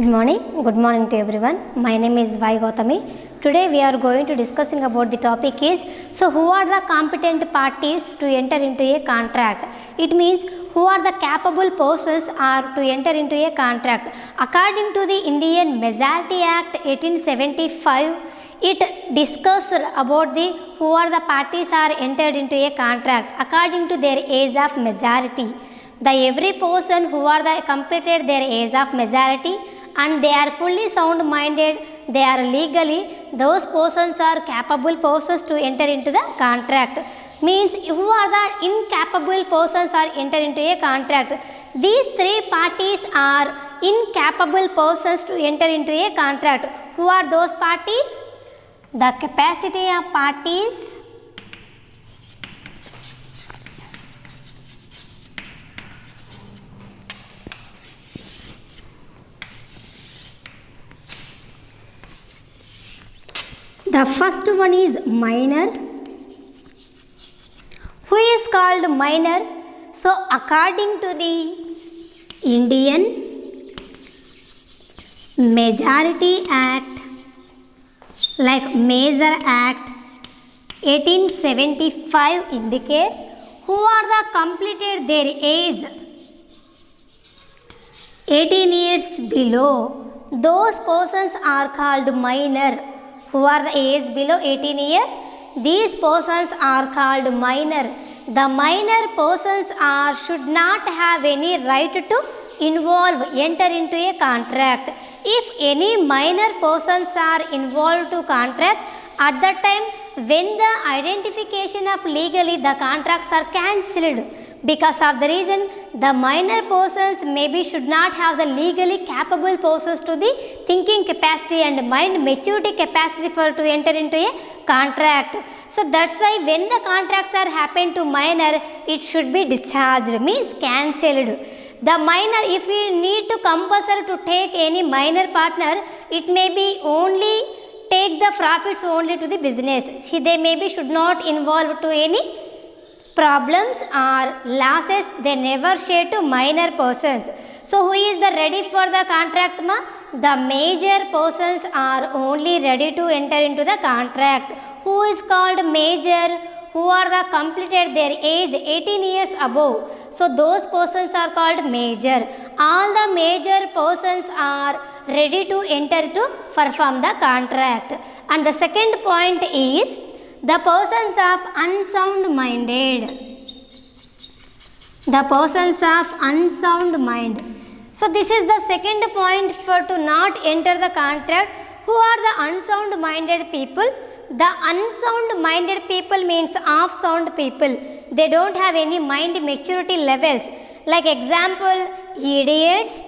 Good morning to everyone. My name is Vai Gautami. Today we are going to discussing about the topic is, so who are the competent parties to enter into a contract? It means who are the capable persons are to enter into a contract. According to the Indian Majority Act 1875, it discussed about the who are the parties are entered into a contract according to their age of majority. The every person who are the completed their age of majority and they are fully sound minded, they are legally, those persons are capable persons to enter into the contract. Means who are the incapable persons are enter into a contract. These three parties are incapable persons to enter into a contract. Who are those parties? The capacity of parties, the first one is minor. Who is called minor? So according to the Indian Majority Act, like Major Act 1875 indicates who are the completed their age 18 years below, those persons are called minor. Who are the age below 18 years? These persons are called minor. The minor persons are should not have any right to enter into a contract. If any minor persons are involved to contract, at that time when the identification of legally the contracts are cancelled, because of the reason the minor persons maybe should not have the legally capable persons to the thinking capacity and mind maturity capacity for to enter into a contract. So that's why when the contracts are happen to minor, it should be discharged, means cancelled. The minor, if we need to compulsory to take any minor partner, it may be only take the profits only to the business. See, they maybe should not involve to any problems or losses, they never share to minor persons. So who is the ready for the contract ma? The major persons are only ready to enter into the contract. Who is called major? Who are the completed their age 18 years above. So those persons are called major. All the major persons are ready to enter to perform the contract. And the second point is the persons of unsound minded. The persons of unsound mind. So this is the second point for to not enter the contract. Who are the unsound minded people? The unsound minded people means off sound people. They don't have any mind maturity levels. Like example, idiots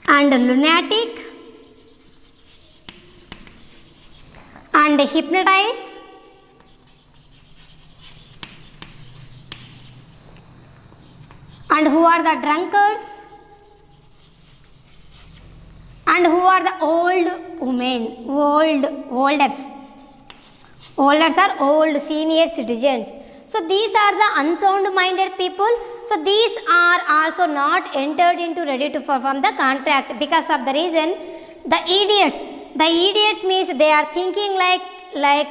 and lunatic and hypnotize and who are the drunkards and who are the old women, olders are old senior citizens. So these are the unsound minded people. So these are also not entered into ready to perform the contract because of the reason the idiots means they are thinking like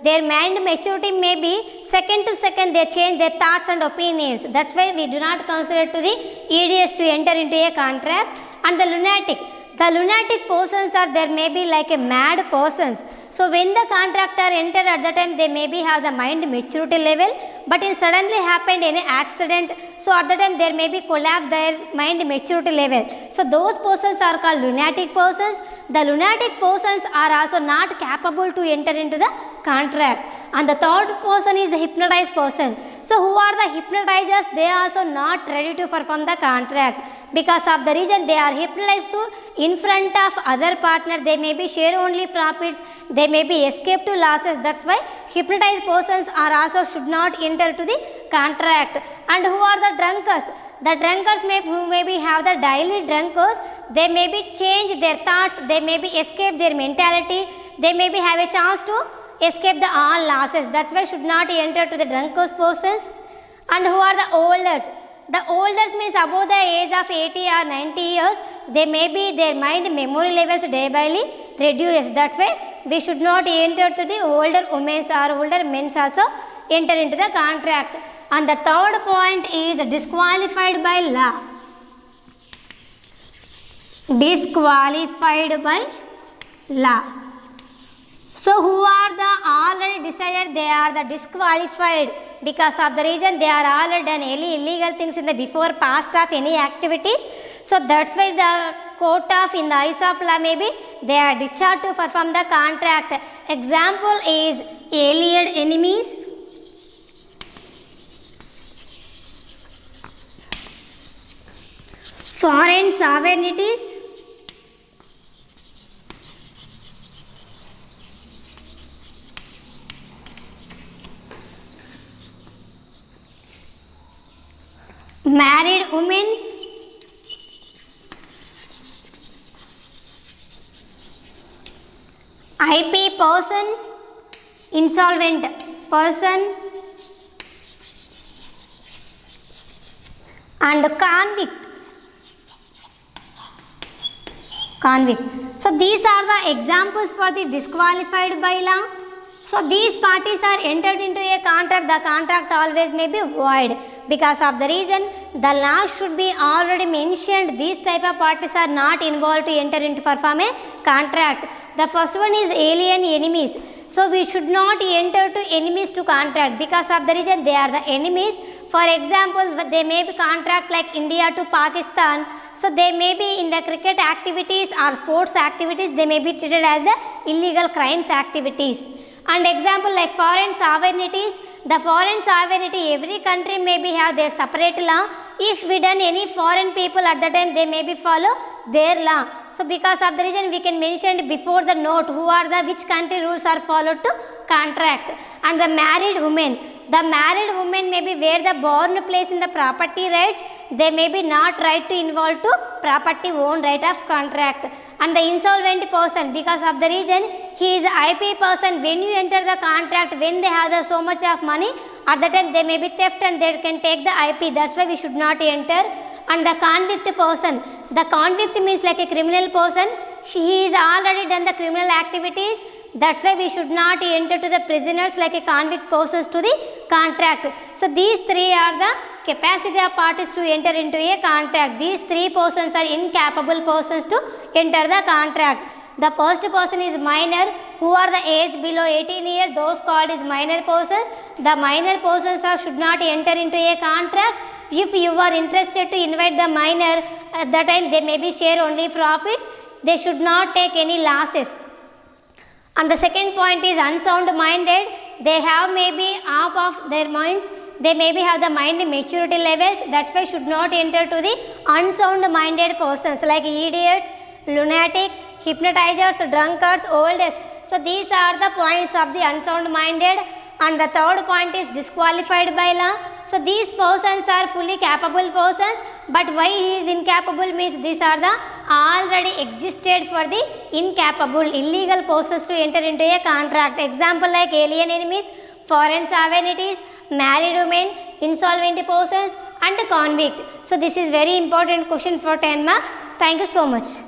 their mind maturity may be second to second they change their thoughts and opinions. That's why we do not consider to the idiots to enter into a contract. And the lunatic persons are there may be like a mad persons. So when the contractor enter at the time they maybe have the mind maturity level, but it suddenly happened any accident, so at the time there may be collapse their mind maturity level. So those persons are called lunatic persons. The lunatic persons are also not capable to enter into the contract. And the third person is the hypnotized person. So who are the hypnotizers? They are also not ready to perform the contract. Because of the reason they are hypnotized to in front of other partner, they may be share only profits, they may be escape to losses. That's why hypnotized persons are also should not enter to the contract. And who are the drunkards? The drunkards who maybe have the daily drunkards, they may be change their thoughts, they may be escape their mentality, they may be have a chance to escape the all losses. That's why should not enter to the drunkards persons. And who are the olders? The oldest means above the age of 80 or 90 years, they may be their mind memory levels day by day reduce. That's why we should not enter to the older women or older men also enter into the contract. And the third point is disqualified by law. Disqualified by law. So who are the already decided they are the disqualified because of the reason they are already done any illegal things in the before past of any activities. So that's why the court of in the eyes of law maybe they are discharged to perform the contract. Example is alien enemies, foreign sovereignties, married women, IP person, insolvent person, and convict. So these are the examples for the disqualified by law. So these parties are entered into a contract, the contract always may be void. Because of the reason the law should be already mentioned, these type of parties are not involved to enter into perform a contract. The first one is alien enemies. So we should not enter to enemies to contract because of the reason they are the enemies. For example, they may be contract like India to Pakistan. So they may be in the cricket activities or sports activities, they may be treated as the illegal crimes activities. And example like foreign sovereignties, the foreign sovereignty, every country may be have their separate law. If we done any foreign people at the time, they may be follow their law. So because of the reason we can mention before the note who are the which country rules are followed to contract. And the married women, the married women may be where the born place in the property rights, they may be not right to involve to property own right of contract. And the insolvent person, because of the reason he is IP person, when you enter the contract, when they have the so much of money, at the time they may be theft and they can take the IP, that's why we should not enter. And the convict person, the convict means like a criminal person, he is already done the criminal activities, that's why we should not enter to the prisoners like a convict persons to the contract. So these three are the capacity of parties to enter into a contract. These three persons are incapable persons to enter the contract. The first person is minor, who are the age below 18 years, those called as minor persons. The minor persons should not enter into a contract. If you are interested to invite the minor, at that time they may be share only profits, they should not take any losses. And the second point is unsound minded, they have maybe half of their minds, they maybe have the mind maturity levels, that's why should not enter to the unsound minded persons like idiots, lunatic, hypnotizers, drunkards, old age. So these are the points of the unsound minded. And the third point is disqualified by law. So these persons are fully capable persons, but why he is incapable means these are the already existed for the incapable illegal persons to enter into a contract. Example like alien enemies, foreign sovereignties, married women, insolvent persons and convict. So this is very important question for 10 marks. Thank you so much.